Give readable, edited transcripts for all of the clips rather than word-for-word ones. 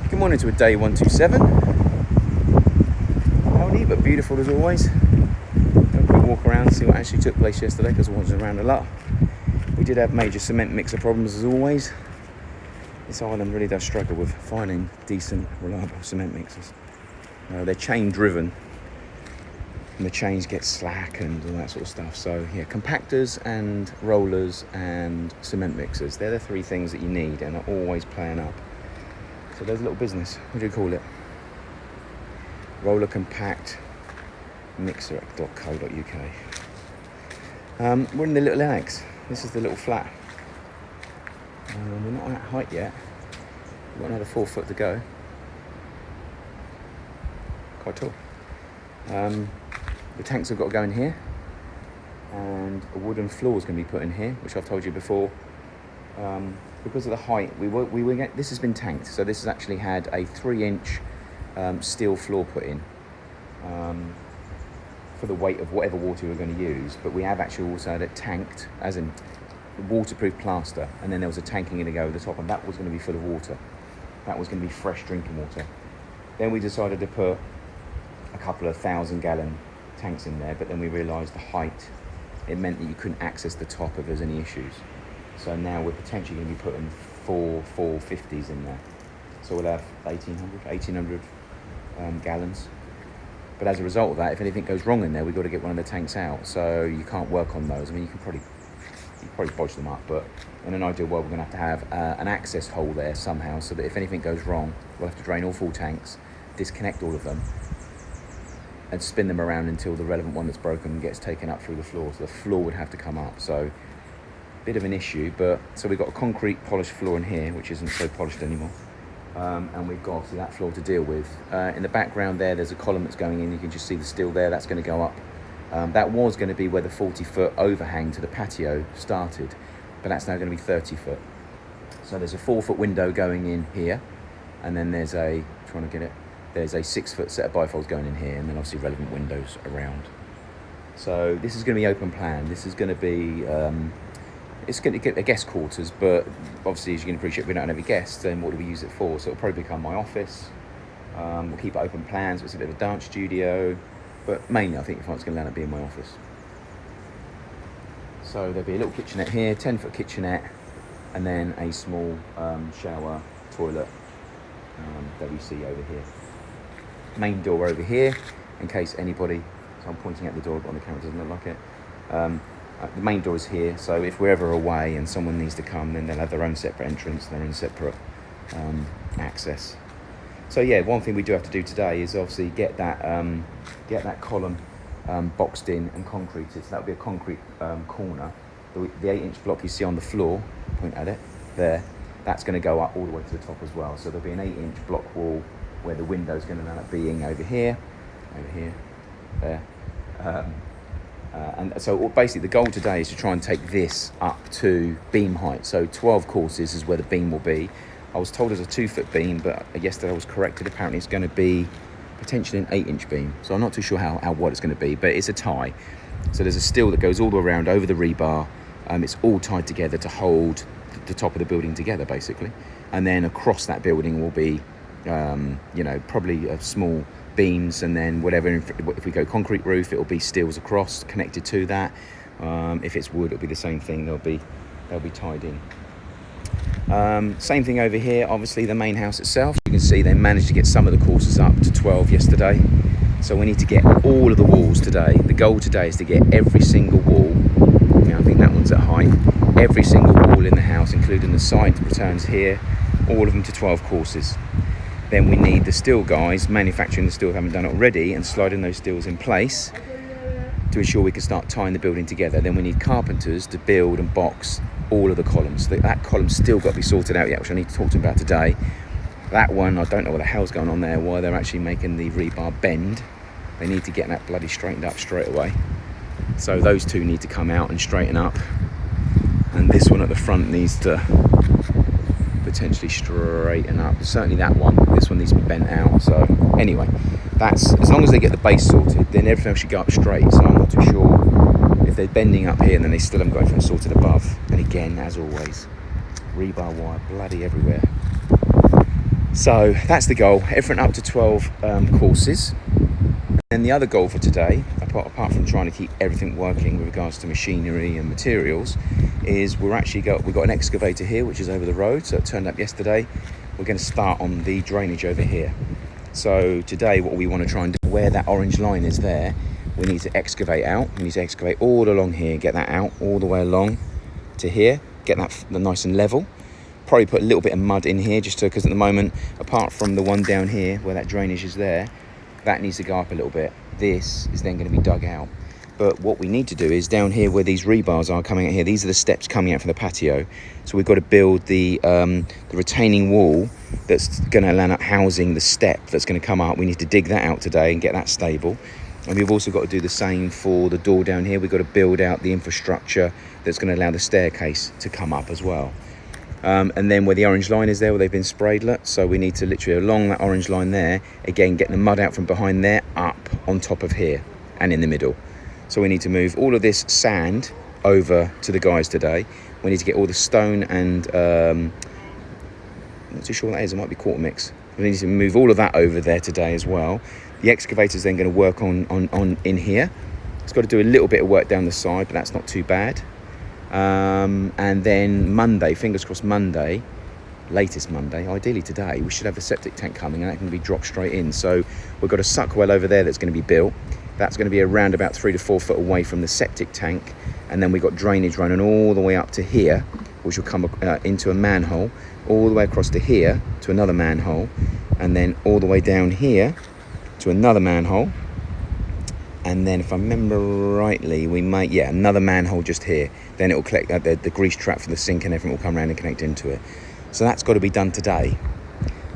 Good morning to a day 127. Cloudy but beautiful as always. Have a quick walk around and see what actually took place yesterday because I wasn't around a lot. We did have major cement mixer problems as always. This island really does struggle with finding decent, reliable cement mixers. They're chain driven and the chains get slack and all that sort of stuff. So yeah, compactors and rollers and cement mixers, they're the three things that you need and are always playing up. So there's a little business, what do you call it? Roller compact mixer.co.uk. We're in the little annex. This is the little flat. We're not at height yet. We've got another 4 foot to go. Quite tall. The tanks have got to go in here, and a wooden floor is going to be put in here, which I've told you before. Because of the height, this has been tanked, so this has actually had a 3-inch steel floor put in for the weight of whatever water we're going to use. But we have actually also had it tanked, as in waterproof plaster, and then there was a tanking going to go over the top, and that was going to be full of water. That was going to be fresh drinking water. Then we decided to put a couple of 1,000-gallon tanks in there, but then we realised the height, it meant that you couldn't access the top if there's any issues. So now we're potentially going to be putting 4 450s in there. So we'll have 1,800 gallons. But as a result of that, if anything goes wrong in there, we've got to get one of the tanks out. So you can't work on those. I mean, you can probably bodge them up, but in an ideal world, we're going to have an access hole there somehow, so that if anything goes wrong, we'll have to drain all 4 tanks, disconnect all of them, and spin them around until the relevant one that's broken gets taken up through the floor. So the floor would have to come up. So bit of an issue, but so we've got a concrete polished floor in here, which isn't so polished anymore. And we've got obviously that floor to deal with. In the background there's a column that's going in. You can just see the steel there. That's going to go up. That was going to be where the 40-foot overhang to the patio started, but that's now going to be 30 foot. So there's a 4-foot window going in here, and then there's a 6-foot set of bifolds going in here, and then obviously relevant windows around. So this is going to be open plan. This is going to be it's going to get a guest quarters, but obviously as you can appreciate, we don't have any guests, then what do we use it for? So it'll probably become my office. We'll keep it open plan, so it's a bit of a dance studio, but mainly I think it's going to end up being my office. So there'll be a little kitchenette here, 10-foot kitchenette, and then a small shower, toilet, that we see over here. Main door over here, in case anybody, so I'm pointing at the door, but on the camera it doesn't look like it. The main door is here, so if we're ever away and someone needs to come, then they'll have their own separate entrance, their own separate access. So yeah, one thing we do have to do today is obviously get that column boxed in and concreted. So that'll be a concrete corner. The 8-inch block you see on the floor, point at it there, that's going to go up all the way to the top as well. So there'll be an 8-inch block wall where the window's going to end up being over here, there. And so basically the goal today is to try and take this up to beam height. So 12 courses is where the beam will be. I was told it's a 2-foot beam, but yesterday I was corrected. Apparently it's going to be potentially an 8-inch beam. So I'm not too sure how wide it's going to be, but it's a tie. So there's a steel that goes all the way around over the rebar. It's all tied together to hold the top of the building together, basically. And then across that building will be, probably a small beams, and then whatever, if we go concrete roof, it'll be steels across connected to that. If it's wood, it'll be the same thing. They'll be tied in. Same thing over here, obviously the main house itself. You can see they managed to get some of the courses up to 12 yesterday. So we need to get all of the walls today. The goal today is to get every single wall. I think that one's at height. Every single wall in the house, including the side returns here, all of them to 12 courses. Then we need the steel guys manufacturing the steel if they haven't done it already and sliding those steels in place to ensure we can start tying the building together. Then we need carpenters to build and box all of the columns. That column's still got to be sorted out yet, which I need to talk to them about today. That one, I don't know what the hell's going on there, why they're actually making the rebar bend. They need to get that bloody straightened up straight away. So those two need to come out and straighten up. And this one at the front needs to potentially straighten up. Certainly that one. This one needs to be bent out. So anyway, that's as long as they get the base sorted, then everything else should go up straight. So I'm not too sure if they're bending up here and then they still haven't got everything sorted above. And again, as always, rebar wire bloody everywhere. So that's the goal, everything up to 12 courses. And the other goal for today, apart from trying to keep everything working with regards to machinery and materials, is we've got an excavator here, which is over the road. So it turned up yesterday. We're going to start on the drainage over here. So today, what we want to try and do, where that orange line is there, we need to excavate out. We need to excavate all along here, get that out all the way along to here, get that nice and level. Probably put a little bit of mud in here just because at the moment, apart from the one down here where that drainage is there, that needs to go up a little bit. This is then going to be dug out. But what we need to do is down here where these rebars are coming out here, these are the steps coming out from the patio. So we've got to build the retaining wall that's going to land up housing the step that's going to come up. We need to dig that out today and get that stable. And we've also got to do the same for the door down here. We've got to build out the infrastructure that's going to allow the staircase to come up as well. And then where the orange line is there, where they've been sprayed, so we need to literally along that orange line there, again, get the mud out from behind there, up on top of here and in the middle. So we need to move all of this sand over to the guys today. We need to get all the stone and, I'm not too sure what that is, it might be quarter mix. We need to move all of that over there today as well. The excavator's then going to work on in here. It's got to do a little bit of work down the side, but that's not too bad. And then Monday, fingers crossed Monday, latest Monday, ideally today, we should have the septic tank coming and that can be dropped straight in. So we've got a suck well over there that's going to be built. That's going to be around about 3 to 4 foot away from the septic tank. And then we've got drainage running all the way up to here, which will come into a manhole, all the way across to here to another manhole, and then all the way down here to another manhole. And then if I remember rightly, we might, another manhole just here. Then it will collect the grease trap for the sink and everything will come around and connect into it. So that's got to be done today.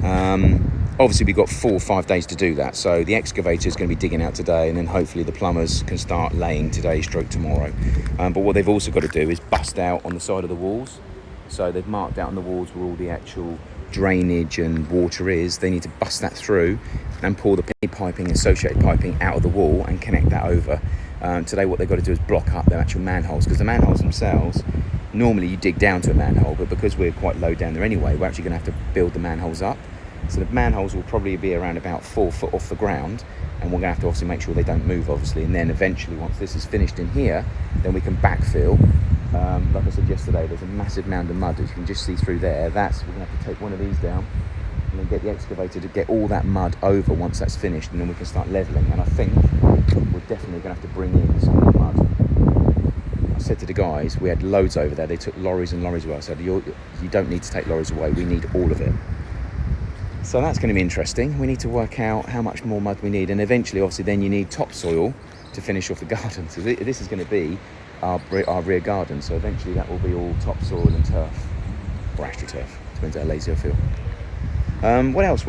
Obviously, we've got 4 or 5 days to do that. So the excavator is going to be digging out today, and then hopefully the plumbers can start laying today, stroke tomorrow. But what they've also got to do is bust out on the side of the walls. So they've marked out on the walls where all the actual drainage and water is. They need to bust that through and pull the piping, associated piping out of the wall and connect that over. Today what they've got to do is block up their actual manholes, because the manholes themselves, normally you dig down to a manhole, but because we're quite low down there anyway, we're actually going to have to build the manholes up. So the manholes will probably be around about 4 foot off the ground, and we're going to have to obviously make sure they don't move, obviously. And then eventually, once this is finished in here, then we can backfill. Like I said yesterday, there's a massive mound of mud that you can just see through there. We're going to have to take one of these down and then get the excavator to get all that mud over once that's finished, and then we can start levelling. And I think we're definitely going to have to bring in some of the mud. I said to the guys, we had loads over there. They took lorries and lorries away. I said, you don't need to take lorries away. We need all of it. So that's going to be interesting. We need to work out how much more mud we need, and eventually, obviously, then you need topsoil to finish off the garden. So this is going to be our rear garden. So eventually, that will be all topsoil and turf, or astroturf. Depends how lazy I feel. What else?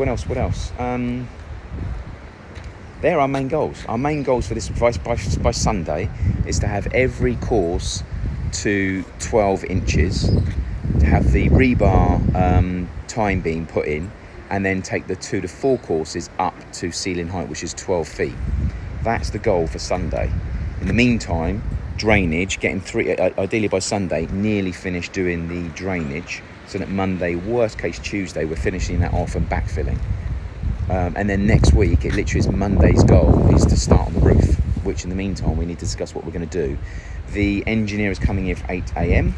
There are our main goals. Our main goals for this by Sunday is to have every course to 12 inches, to have the rebar time beam put in, and then take the 2 to 4 courses up to ceiling height, which is 12 feet. That's the goal for Sunday. In the meantime, drainage, getting 3, ideally by Sunday, nearly finished doing the drainage, so that Monday, worst case Tuesday, we're finishing that off and backfilling. And then next week, it literally is Monday's goal is to start on the roof, which in the meantime, we need to discuss what we're going to do. The engineer is coming in for 8 a.m.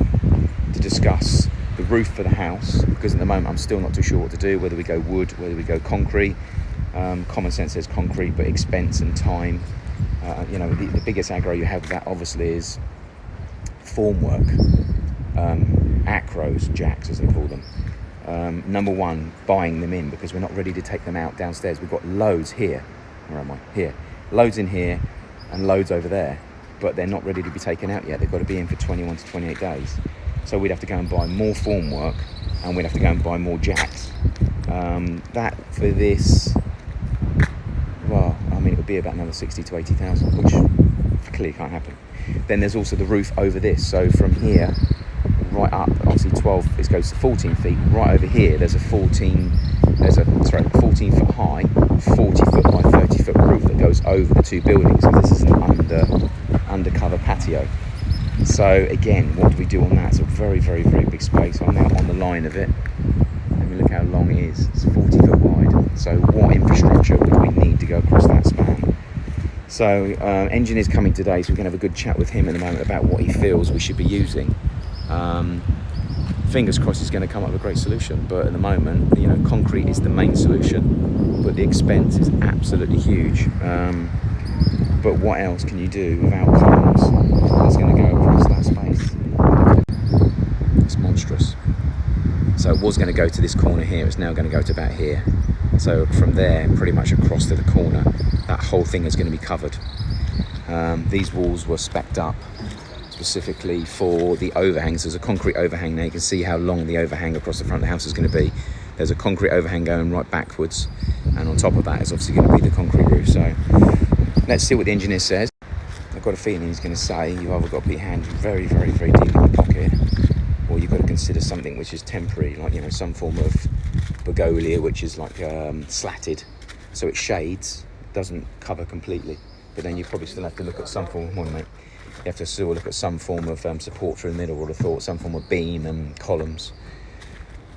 to discuss the roof for the house, because at the moment I'm still not too sure what to do, whether we go wood, whether we go concrete. Common sense says concrete, but expense and time, the biggest aggro you have with that obviously is formwork, acros, jacks as they call them. Number one, buying them in, because we're not ready to take them out downstairs. We've got loads here. Where am I? Here. Loads in here and loads over there, but they're not ready to be taken out yet. They've got to be in for 21 to 28 days. So we'd have to go and buy more formwork, and we'd have to go and buy more jacks. That for this, well, I mean, it would be about another 60 to 80,000, which clearly can't happen. Then there's also the roof over this. So from here, right up, obviously 12, it goes to 14 feet. Right over here, there's a 14 foot high, 40 foot by 30 foot roof that goes over the 2 buildings. And this is an undercover patio. So again, what do we do on that? It's a very, very, very big space. I'm now on the line of it. Let me look how long it is. It's 40 foot wide. So what infrastructure would we need to go across that span? So engineer's coming today, so we can have a good chat with him in a moment about what he feels we should be using. Fingers crossed he's going to come up with a great solution, but at the moment, you know, concrete is the main solution, but the expense is absolutely huge. But what else can you do without columns that's going to go across that space? It's monstrous. So it was going to go to this corner here, it's now going to go to about here. So from there, pretty much across to the corner, that whole thing is going to be covered. These walls were specced up specifically for the overhangs. There's a concrete overhang now. You can see how long the overhang across the front of the house is going to be. There's a concrete overhang going right backwards, and on top of that is obviously going to be the concrete roof. So let's see what the engineer says. I've got a feeling he's going to say you've either got to put your hand very, very, very deep in your pocket, or you've got to consider something which is temporary, like, you know, some form of begolia, which is like slatted, so it shades, doesn't cover completely. But then you probably still have to look at some form. Morning, mate. You have to still look at some form of support through the middle, would have thought, some form of beam and columns.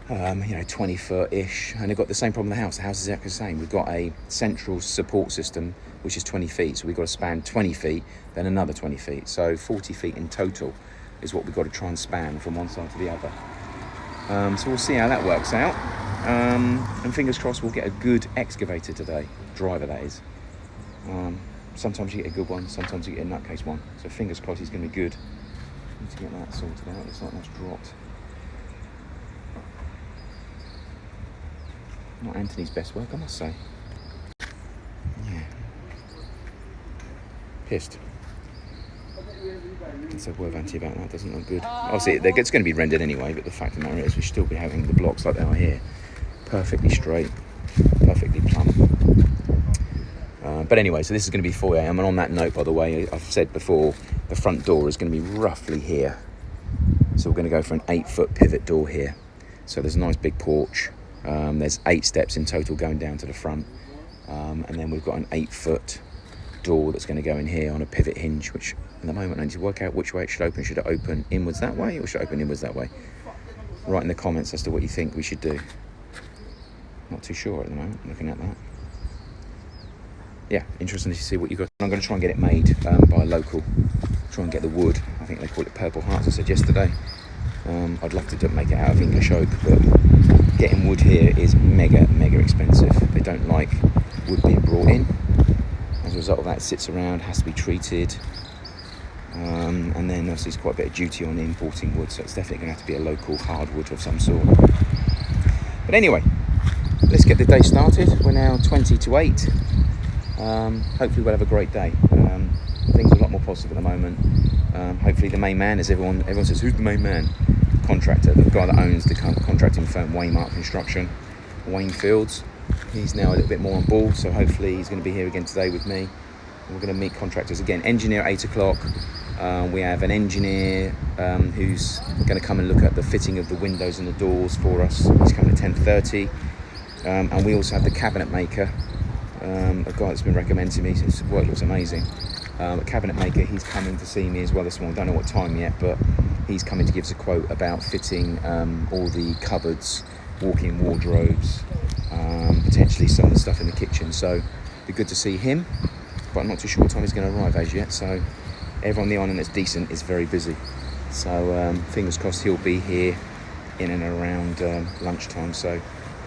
You know, 20 foot-ish, and they've got the same problem in the house. The house is exactly the same. We've got a central support system, which is 20 feet, so we've got to span 20 feet, then another 20 feet. So 40 feet in total is what we've got to try and span from one side to the other. So we'll see how that works out. And fingers crossed we'll get a good excavator today, driver that is. Sometimes you get a good one, sometimes you get a nutcase one. So fingers crossed he's going to be good. Need to get that sorted out. Looks like that's dropped. Not Anthony's best work, I must say. Yeah. Pissed. It's a word of Anthony about that, doesn't look good. Obviously, it's going to be rendered anyway, but the fact of the matter is we should still be having the blocks like they are here. Perfectly straight, perfectly plumb. But anyway, so this is going to be 4 a.m. And on that note, by the way, I've said before, the front door is going to be roughly here. So we're going to go for an 8-foot pivot door here. So there's a nice big porch. There's 8 steps in total going down to the front. And then we've got an 8-foot door that's going to go in here on a pivot hinge, which at the moment I need to work out which way it should open. Should it open inwards that way, or should it open inwards that way? Write in the comments as to what you think we should do. Not too sure at the moment, looking at that. Yeah, interesting to see what you got. I'm going to try and get it made by a local. Try and get the wood. I think they call it Purple Hearts, I said yesterday. I'd love to make it out of English oak, but getting wood here is mega, mega expensive. They don't like wood being brought in. As a result of that, it sits around, has to be treated. And then obviously there's quite a bit of duty on importing wood, so it's definitely going to have to be a local hardwood of some sort. But anyway, let's get the day started. We're now 20 to 8. Hopefully we'll have a great day. Things are a lot more positive at the moment. Hopefully the main man, as everyone says, who's the main man? Contractor, the guy that owns the contracting firm Waymark Construction, Wayne Fields. He's now a little bit more on board, so hopefully he's going to be here again today with me. We're going to meet contractors again. Engineer at 8 o'clock. We have an engineer who's going to come and look at the fitting of the windows and the doors for us. He's coming at 10:30. And we also have the cabinet maker, a guy that's been recommended to me. His work looks amazing. A cabinet maker, he's coming to see me as well this morning. Don't know what time yet, but he's coming to give us a quote about fitting all the cupboards, walk-in wardrobes, potentially some of the stuff in the kitchen. So it'd be good to see him, but I'm not too sure what time he's going to arrive as yet. So everyone on the island that's decent is very busy. So fingers crossed he'll be here in and around lunchtime. So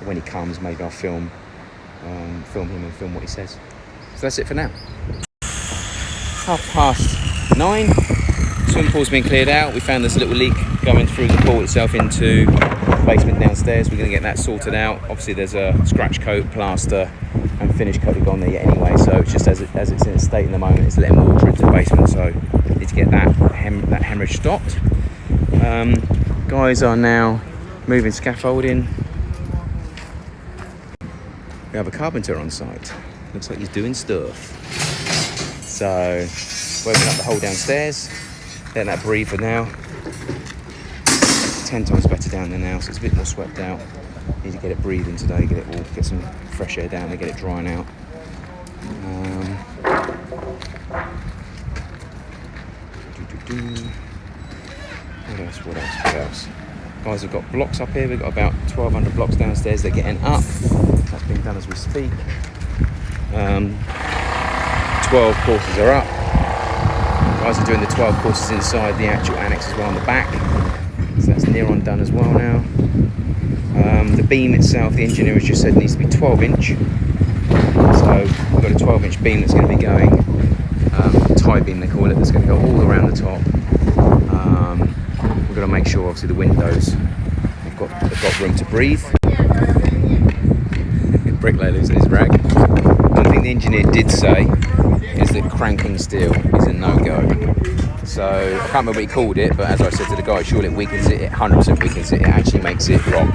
when he comes, maybe I'll film him and film what he says. So that's it for now. 9:30. Swim pool's been cleared out. We found this little leak going through the pool itself into the basement downstairs. We're going to get that sorted out. Obviously there's a scratch coat, plaster and finish coating on there yet anyway, so it's just as it's in a state in the moment, it's letting water into the basement, so need to get that hemorrhage stopped. Guys are now moving scaffolding. We have a carpenter on site. Looks like he's doing stuff. So, working up the hole downstairs, letting that breathe for now. 10 times better down there now, so it's a bit more swept out. Need to get it breathing today, get some fresh air down there, get it drying out. What else? Guys have got blocks up here. We've got about 1,200 blocks downstairs. They're getting up. That's being done as we speak. 12 courses are up. Guys are doing the 12 courses inside the actual annex as well on the back. So that's near on done as well now. The beam itself, the engineer has just said needs to be 12 inch. So we've got a 12 inch beam that's going to be going, tie beam they call it, that's going to go all around the top. We've got to make sure obviously the windows they've got room to breathe. Bricklayer losing his rag. One thing the engineer did say is that cranking steel is a no-go. So I can't remember what he called it, but as I said to the guy, surely it weakens it, it 100% weakens it, it actually makes it rock.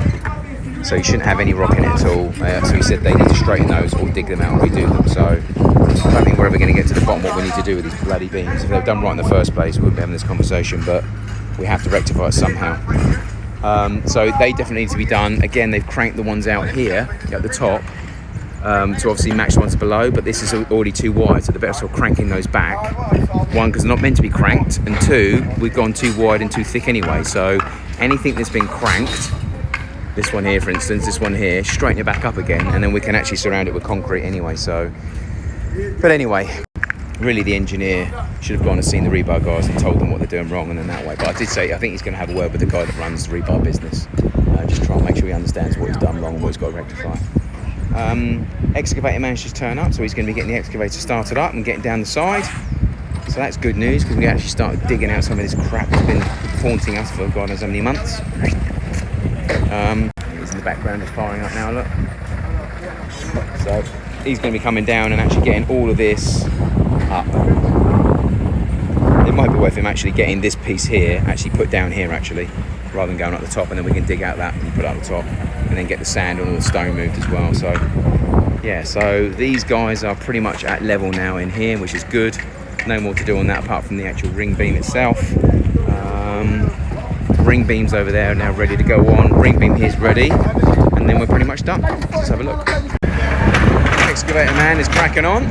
So you shouldn't have any rock in it at all. So he said they need to straighten those or dig them out and redo them. So I don't think we're ever going to get to the bottom of what we need to do with these bloody beams. If they've done right in the first place, we wouldn't be having this conversation, but we have to rectify it somehow. So they definitely need to be done. Again, they've cranked the ones out here at the top to obviously match the ones below, but this is already too wide, so they're better off cranking those back. One, because they're not meant to be cranked, and two, we've gone too wide and too thick anyway. So anything that's been cranked, this one here for instance, this one here, straighten it back up again, and then we can actually surround it with concrete anyway. So, but anyway, really the engineer should have gone and seen the rebar guys and told them what they're doing wrong, and then that way. But I did say I think he's going to have a word with the guy that runs the rebar business, just try and make sure he understands what he's done wrong and what he's got to rectify. Excavator managed to turn up, so he's going to be getting the excavator started up and getting down the side. So that's good news, because we actually started digging out some of this crap that's been haunting us for God knows how many months. He's in the background, just firing up now, look. So he's going to be coming down and actually getting all of this up. It might be worth him actually getting this piece here actually put down here actually, rather than going up the top, and then we can dig out that and put it up the top, and then get the sand and all the stone moved as well. So yeah, so these guys are pretty much at level now in here, which is good. No more to do on that apart from the actual ring beam itself. Ring beams over there are now ready to go on. Ring beam here is ready, and then we're pretty much done. Let's have a look. Excavator man is cracking on.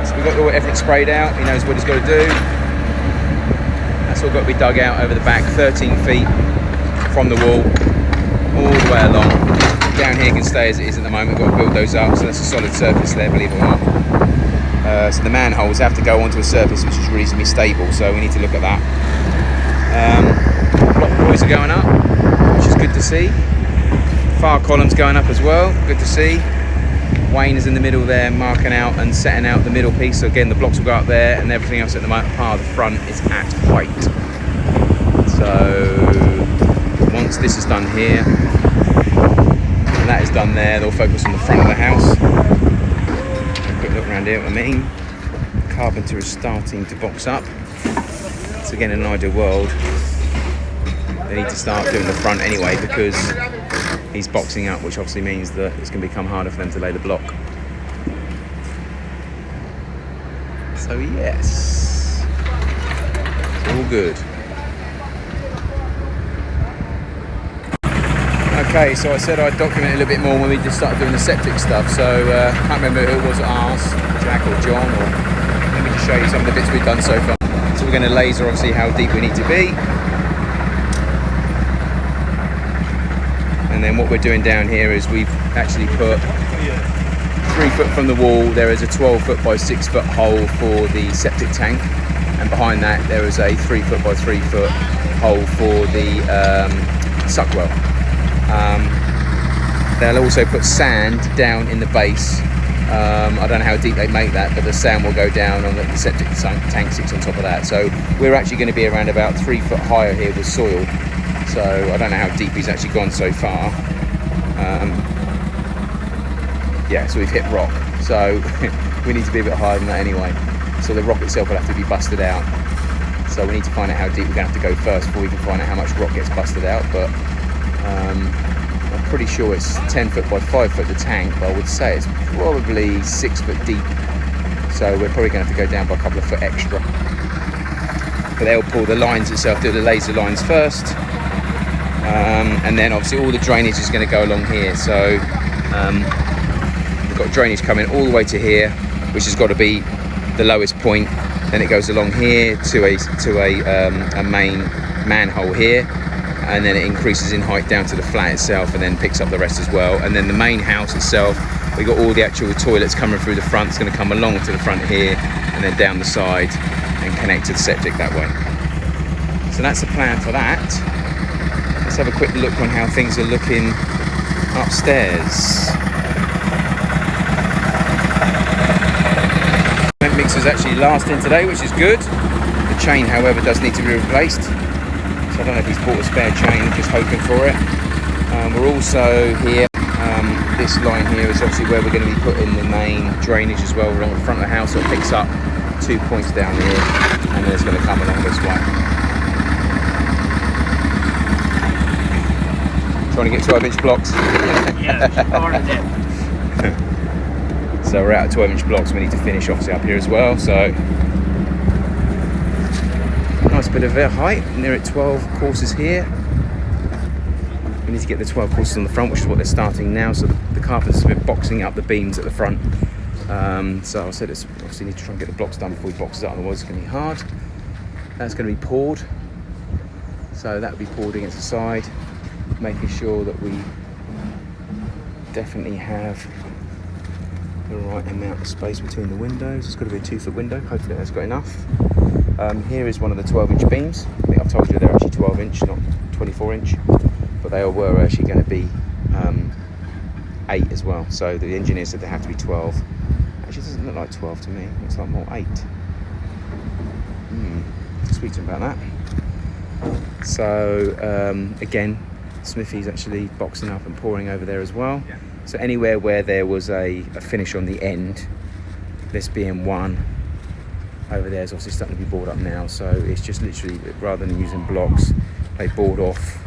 So we've got everything sprayed out. He knows what he's got to do. That's all got to be dug out over the back, 13 feet from the wall, all the way along. Down here can stay as it is at the moment. We've got to build those up, so that's a solid surface there, believe it or not. So the manholes have to go onto a surface which is reasonably stable, so we need to look at that. Block boys are going up, which is good to see. Far columns going up as well, good to see. Wayne is in the middle there, marking out and setting out the middle piece. So again, the blocks will go up there, and everything else at the part of the front is at height. So once this is done here, and that is done there, they'll focus on the front of the house. A quick look around here, what I mean. The carpenter is starting to box up. So again, in an ideal world, they need to start doing the front anyway, because he's boxing up, which obviously means that it's going to become harder for them to lay the block. So yes, it's all good. Okay, so I said I'd document a little bit more when we just started doing the septic stuff. So I can't remember who it was that asked, Jack or John, or let me just show you some of the bits we've done so far. So we're going to laser obviously how deep we need to be. And then what we're doing down here is we've actually put 3 foot from the wall, there is a 12 foot by 6 foot hole for the septic tank. And behind that there is a 3 foot by 3 foot hole for the suck well. They'll also put sand down in the base. I don't know how deep they make that, but the sand will go down on the septic tank sits on top of that. So we're actually going to be around about 3 foot higher here with soil. So I don't know how deep he's actually gone so far. Yeah, so we've hit rock. So we need to be a bit higher than that anyway. So the rock itself will have to be busted out. So we need to find out how deep we're going to have to go first before we can find out how much rock gets busted out. But I'm pretty sure it's 10 foot by 5 foot the tank, but I would say it's probably 6 foot deep. So we're probably going to have to go down by a couple of foot extra. But they'll pull the lines itself, do the laser lines first. And then obviously all the drainage is going to go along here. So we've got drainage coming all the way to here, which has got to be the lowest point. Then it goes along here to a main manhole here, and then it increases in height down to the flat itself, and then picks up the rest as well. And then the main house itself, we got all the actual toilets coming through the front. It's going to come along to the front here, and then down the side, and connect to the septic that way. So that's the plan for that. Let's have a quick look on how things are looking upstairs. Cement mixer's actually lasting today, which is good. The chain, however, does need to be replaced. So I don't know if he's bought a spare chain, just hoping for it. We're also here, this line here is obviously where we're going to be putting the main drainage as well, along the front of the house. So it picks up 2 points down here, and then it's going to come along this way. Trying to get 12-inch blocks. Yeah, that's part of it. So we're out of 12-inch blocks. We need to finish obviously up here as well. So nice bit of height. They're at 12 courses here. We need to get the 12 courses on the front, which is what they're starting now. So the carpenters have been boxing up the beams at the front. So I said it's obviously need to try and get the blocks done before we box it up, otherwise it's going to be hard. That's going to be poured. So that will be poured against the side, making sure that we definitely have the right amount of space between the windows. It's got to be a 2-foot window. Hopefully that's got enough. Here is one of the 12-inch beams. I think I've told you they're actually 12-inch, not 24-inch, but they were actually going to be 8 as well. So the engineer said they have to be 12. Actually, it doesn't look like 12 to me. It looks like more 8. Speak to him about that. So again, Smithy's actually boxing up and pouring over there as well. Yeah. So anywhere where there was a finish on the end, this being one, over there is obviously starting to be bored up now. So it's just literally, rather than using blocks, they board off.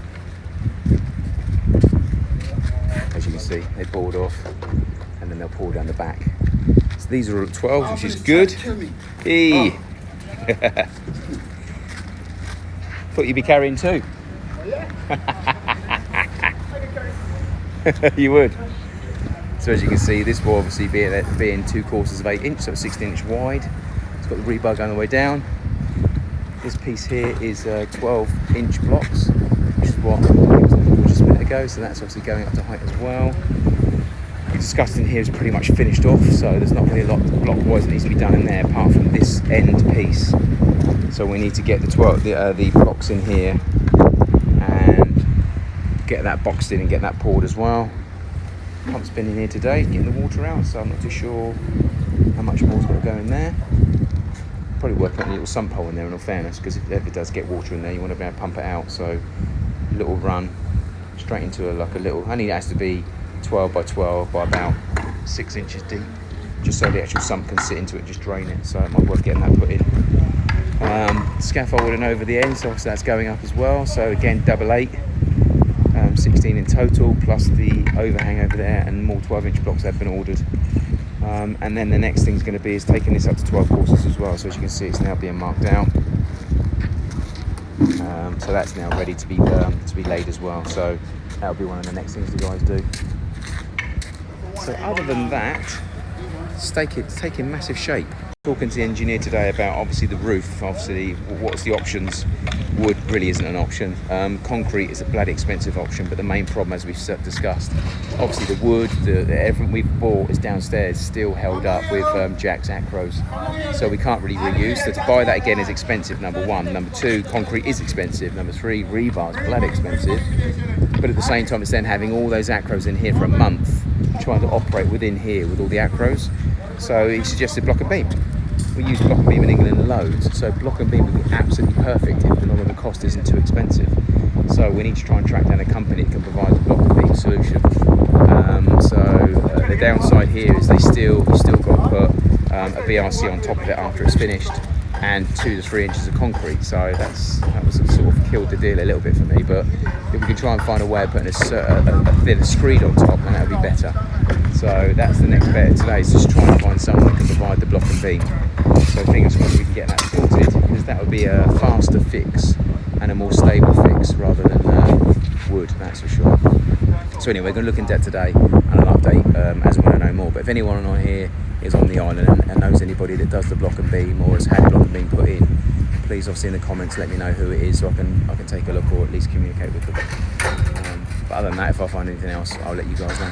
As you can see, they board off, and then they'll pour down the back. So these are all 12s, which is good. Hey. Thought you'd be carrying 2. You would. So as you can see, this will obviously being 2 courses of 8-inch, so 16-inch wide. It's got the rebar going the way down. This piece here is 12-inch blocks, which is what I was looking for just a minute ago. So that's obviously going up to height as well. The disgusting here is pretty much finished off, so there's not really a lot block-wise that needs to be done in there apart from this end piece. So we need to get the blocks in here and get that boxed in and get that poured as well. Pump's been in here today, getting the water out, so I'm not too sure how much more is going to go in there. Probably worth putting a little sump hole in there in all fairness, because if it does get water in there, you want to be able to pump it out. So a little run straight into like a little, only has to be 12 by 12 by about 6 inches deep, just so the actual sump can sit into it and just drain it. So it might be worth getting that put in. Scaffolding over the end, so obviously that's going up as well. So again, double 8, 16 in total, plus the overhang over there, and more 12-inch blocks that have been ordered. And then the next thing's going to be is taking this up to 12 courses as well. So as you can see, it's now being marked out. So that's now ready to be laid as well. So that'll be one of the next things the guys do. So other than that, it's taking massive shape. Talking to the engineer today about obviously the roof, obviously what's the options. Wood really isn't an option. Concrete is a bloody expensive option, but the main problem, as we've discussed, obviously the wood, everything we've bought is downstairs still held up with Jack's acros, so we can't really reuse. So to buy that again is expensive, number one. Number two, concrete is expensive. Number three, rebar is bloody expensive. But at the same time, it's then having all those acros in here for a month, trying to operate within here with all the acros. So he suggested block and beam. We use block and beam in England loads, so block and beam would be absolutely perfect if the cost isn't too expensive. So we need to try and track down a company that can provide the block and beam solution. The downside here is you still got to put a VRC on top of it after it's finished, and 2 to 3 inches of concrete. So that was sort of killed the deal a little bit for me. But if we can try and find a way of putting a thinner screed on top, then that would be better. So that's the next bet today, is just try and find someone that can provide the block and beam. So fingers crossed we can get that sorted, because that would be a faster fix and a more stable fix rather than wood, that's for sure. So anyway, we're going to look in depth today, and I'll update as and when I know more. But if anyone on here is on the island and knows anybody that does the block and beam or has had block and beam put in, please obviously in the comments let me know who it is so I can take a look or at least communicate with them. But other than that, if I find anything else, I'll let you guys know.